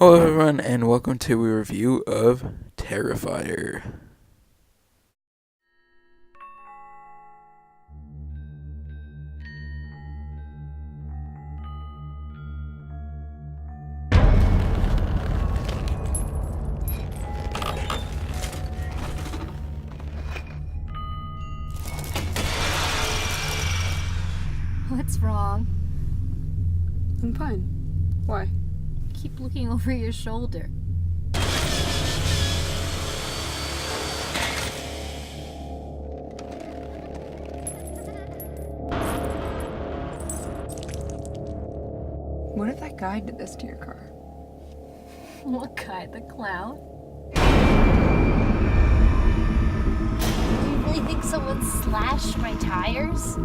Hello, everyone, and welcome to a review of Terrifier. What's wrong? I'm fine. Why? Keep looking over your shoulder. What if that guy did this to your car? What guy? The clown? Do you really think someone slashed my tires?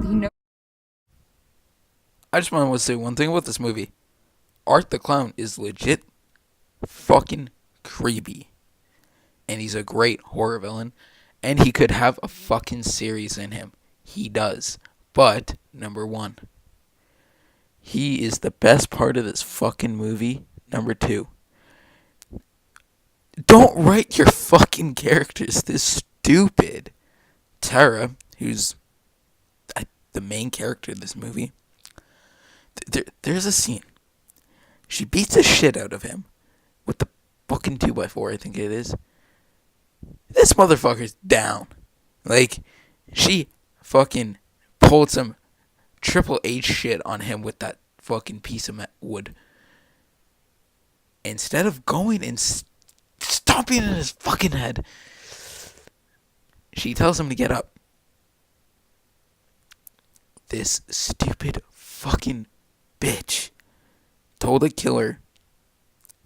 He knows. I just want to say one thing about this movie. Art the Clown is legit fucking creepy. And he's a great horror villain. And he could have a fucking series in him. He does. But, number one, he is the best part of this fucking movie. Number two, don't write your fucking characters this stupid. Tara, who's the main character of this movie, there's a scene. She beats the shit out of him with the fucking 2x4, I think it is. This motherfucker's down. Like, she fucking pulled some Triple H shit on him with that fucking piece of wood. Instead of going and stomping in his fucking head, she tells him to get up. This stupid fucking bitch told a killer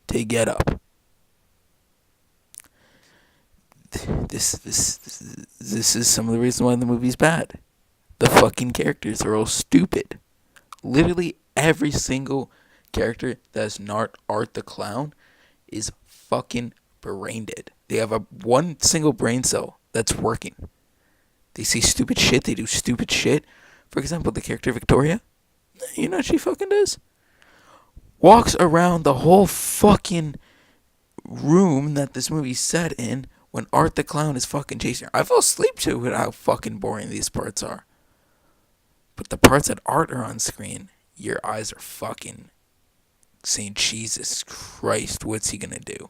to get up. This is some of the reason why the movie's bad. The fucking characters are all stupid. Literally every single character that's not Art the Clown is fucking brain dead. They have one single brain cell that's working. They say stupid shit. They do stupid shit. For example, the character Victoria, you know what she fucking does? Walks around the whole fucking room that this movie's set in when Art the Clown is fucking chasing her. I fall asleep to it, how fucking boring these parts are. But the parts that Art are on screen, your eyes are fucking saying, Jesus Christ, what's he gonna do?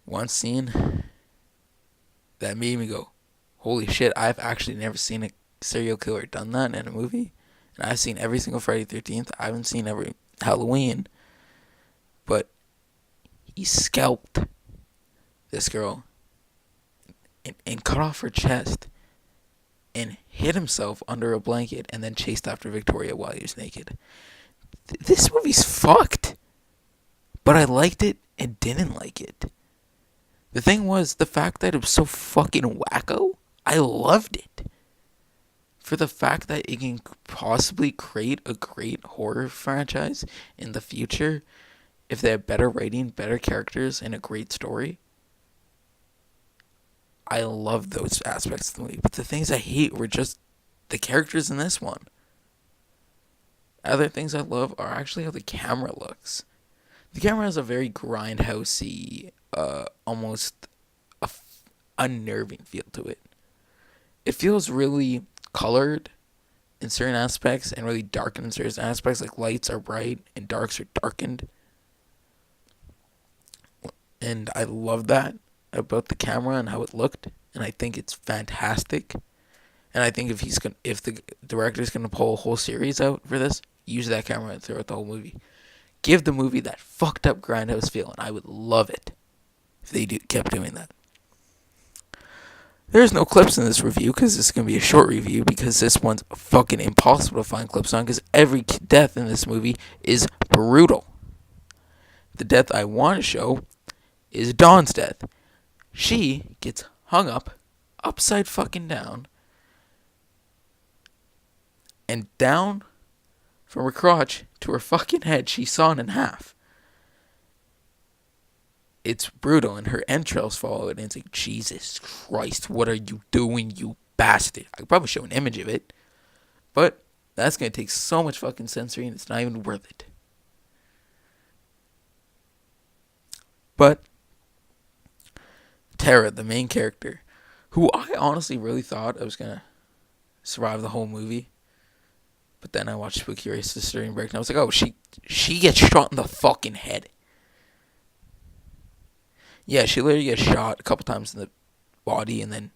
One scene that made me go, holy shit, I've actually never seen a serial killer done that in a movie. And I've seen every single Friday the 13th. I haven't seen every Halloween. But he scalped this girl and cut off her chest and hid himself under a blanket and then chased after Victoria while he was naked. This movie's fucked. But I liked it and didn't like it. The thing was, the fact that it was so fucking wacko, I loved it. For the fact that it can possibly create a great horror franchise in the future if they have better writing, better characters, and a great story. I love those aspects of the movie. But the things I hate were just the characters in this one. Other things I love are actually how the camera looks. The camera has a very grindhousey, almost unnerving feel to it. It feels really colored in certain aspects and really darkened in certain aspects. Like lights are bright and darks are darkened. And I love that about the camera and how it looked. And I think it's fantastic. And I think if the director's gonna pull a whole series out for this, use that camera throughout the whole movie. Give the movie that fucked up grindhouse feel, and I would love it if they kept doing that. There's no clips in this review because this is going to be a short review because this one's fucking impossible to find clips on because every death in this movie is brutal. The death I want to show is Dawn's death. She gets hung up, upside fucking down, and down from her crotch to her fucking head, she's sawn in half. It's brutal, and her entrails fall out, and it's like, Jesus Christ, what are you doing, you bastard? I could probably show an image of it, but that's going to take so much fucking censoring, it's not even worth it. But Tara, the main character, who I honestly really thought I was gonna survive the whole movie, but then I watched Spooky Racist during break, and I was like, oh, she gets shot in the fucking head. Yeah, she literally gets shot a couple times in the body, and then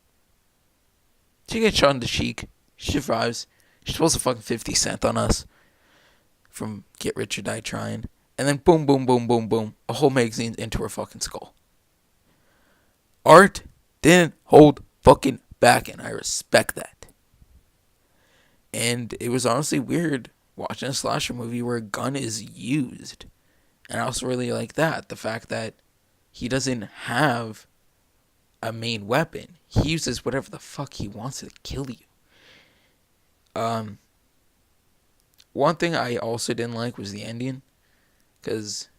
she gets shot in the cheek. She survives. She's supposed to fucking 50 Cent on us from Get Rich or Die Trying. And then boom, boom, boom, boom, boom. A whole magazine into her fucking skull. Art didn't hold fucking back, and I respect that. And it was honestly weird watching a slasher movie where a gun is used. And I also really like that. The fact that he doesn't have a main weapon. He uses whatever the fuck he wants to kill you. One thing I also didn't like was the ending. Because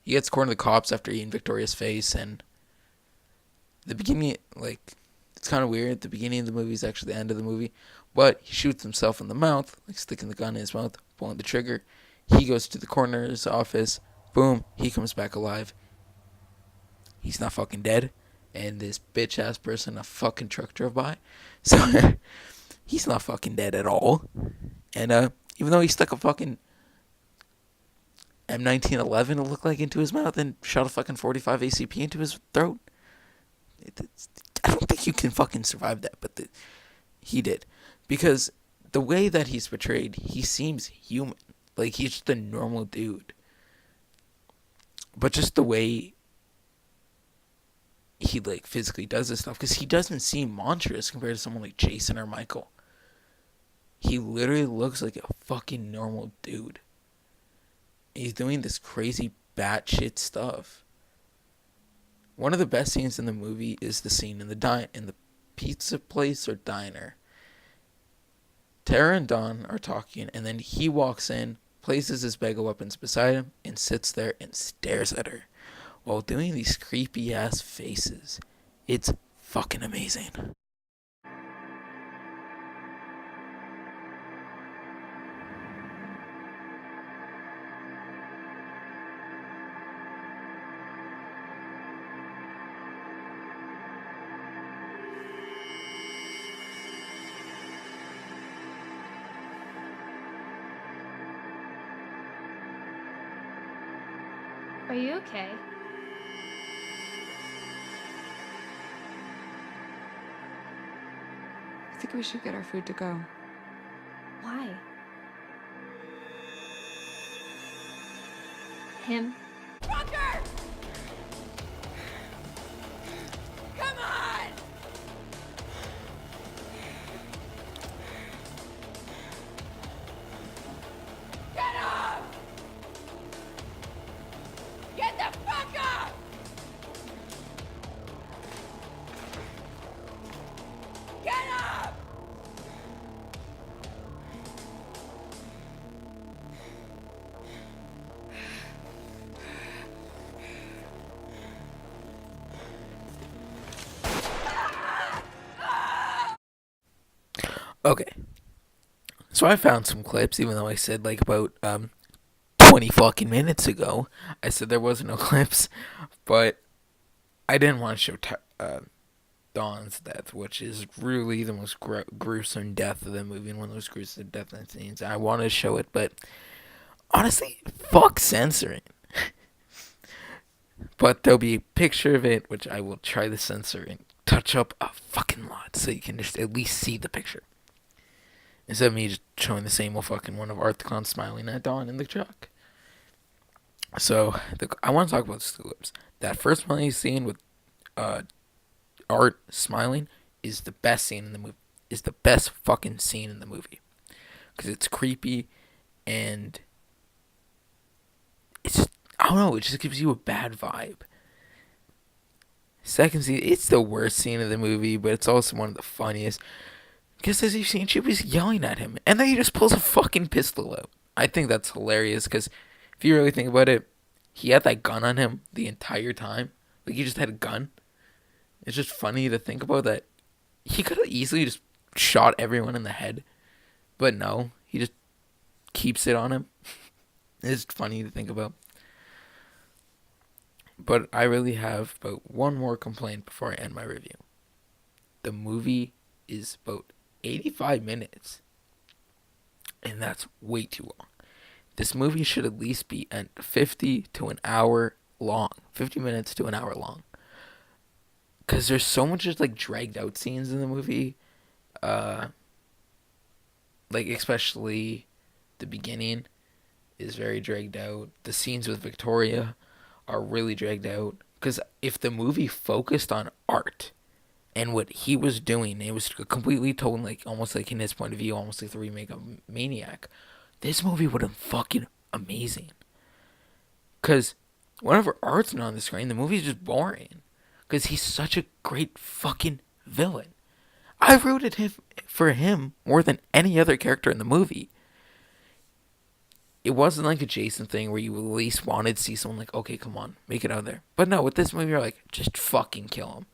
he gets cornered the cops after eating Victoria's face, and the beginning, like, it's kind of weird. The beginning of the movie is actually the end of the movie, but he shoots himself in the mouth, like sticking the gun in his mouth, pulling the trigger. He goes to the coroner's office. Boom, he comes back alive. He's not fucking dead, and this bitch ass person a fucking truck drove by, so he's not fucking dead at all. And even though he stuck a fucking M1911, it looked like, into his mouth and shot a fucking 45 ACP into his throat. I don't think you can fucking survive that, but he did. Because the way that he's portrayed, he seems human. Like, he's just a normal dude. But just the way he, like, physically does this stuff, because he doesn't seem monstrous compared to someone like Jason or Michael. He literally looks like a fucking normal dude. He's doing this crazy batshit stuff. One of the best scenes in the movie is the scene in the pizza place or diner. Tara and Don are talking, and then he walks in, places his bag of weapons beside him, and sits there and stares at her while doing these creepy ass faces. It's fucking amazing. Are you okay? I think we should get our food to go. Why? Him? Fucker! Come on! Get up! Get the fuck up! Get up! Okay. So I found some clips, even though I said, like, about 20 fucking minutes ago, I said there wasn't no clips, but I didn't want to show Dawn's death, which is really the most gruesome death of the movie, and one of those gruesome death scenes. I wanted to show it, but honestly, fuck censoring. But there'll be a picture of it, which I will try to censor and touch up a fucking lot, so you can just at least see the picture. Instead of me just showing the same old fucking one of Arthcon smiling at Dawn in the truck. So, I want to talk about the clips. That first one he's seen with Art smiling is the best scene in the movie. Is the best fucking scene in the movie. Because it's creepy and it's just, I don't know, it just gives you a bad vibe. Second scene, it's the worst scene of the movie, but it's also one of the funniest. Because as you've seen, she was yelling at him, and then he just pulls a fucking pistol out. I think that's hilarious, because if you really think about it, he had that gun on him the entire time. Like, he just had a gun. It's just funny to think about that. He could have easily just shot everyone in the head, but no, he just keeps it on him. It's funny to think about. But I really have about one more complaint before I end my review. The movie is about 85 minutes, and that's way too long. This movie should at least be at 50 to an hour long. 50 minutes to an hour long. Because there's so much just like dragged out scenes in the movie. Uh, like, especially the beginning is very dragged out. The scenes with Victoria are really dragged out. Because if the movie focused on art and what he was doing, it was completely told like almost like in his point of view, almost like the remake of Maniac. This movie would have been fucking amazing. Because whenever art's not on the screen, the movie's just boring. Because he's such a great fucking villain. I rooted for him more than any other character in the movie. It wasn't like a Jason thing where you at least wanted to see someone like, okay, come on, make it out there. But no, with this movie, you're like, just fucking kill him.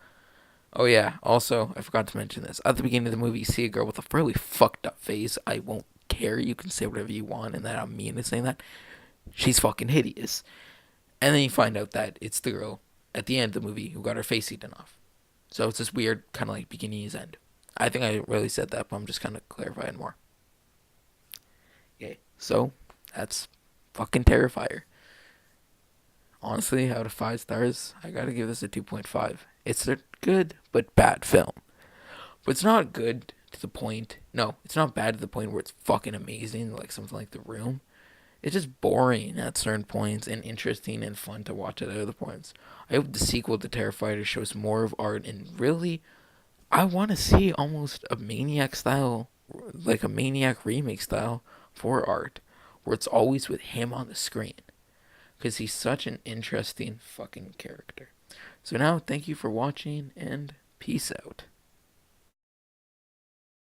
Oh yeah, also, I forgot to mention this. At the beginning of the movie, you see a girl with a really fucked up face. I won't care. You can say whatever you want, and that I'm mean to saying that. She's fucking hideous. And then you find out that it's the girl at the end of the movie who got her face eaten off. So it's this weird kind of like beginning is end. I think I really said that, but I'm just kind of clarifying more. Okay, so that's fucking Terrifier. Honestly, out of 5 stars, I gotta give this a 2.5. It's a good but bad film. But it's not good to the point. No, it's not bad to the point where it's fucking amazing, like something like The Room. It's just boring at certain points and interesting and fun to watch at other points. I hope the sequel to Terrifier shows more of art and really, I want to see almost a Maniac style, like a Maniac remake style for art, where it's always with him on the screen. Because he's such an interesting fucking character. So now, thank you for watching and peace out.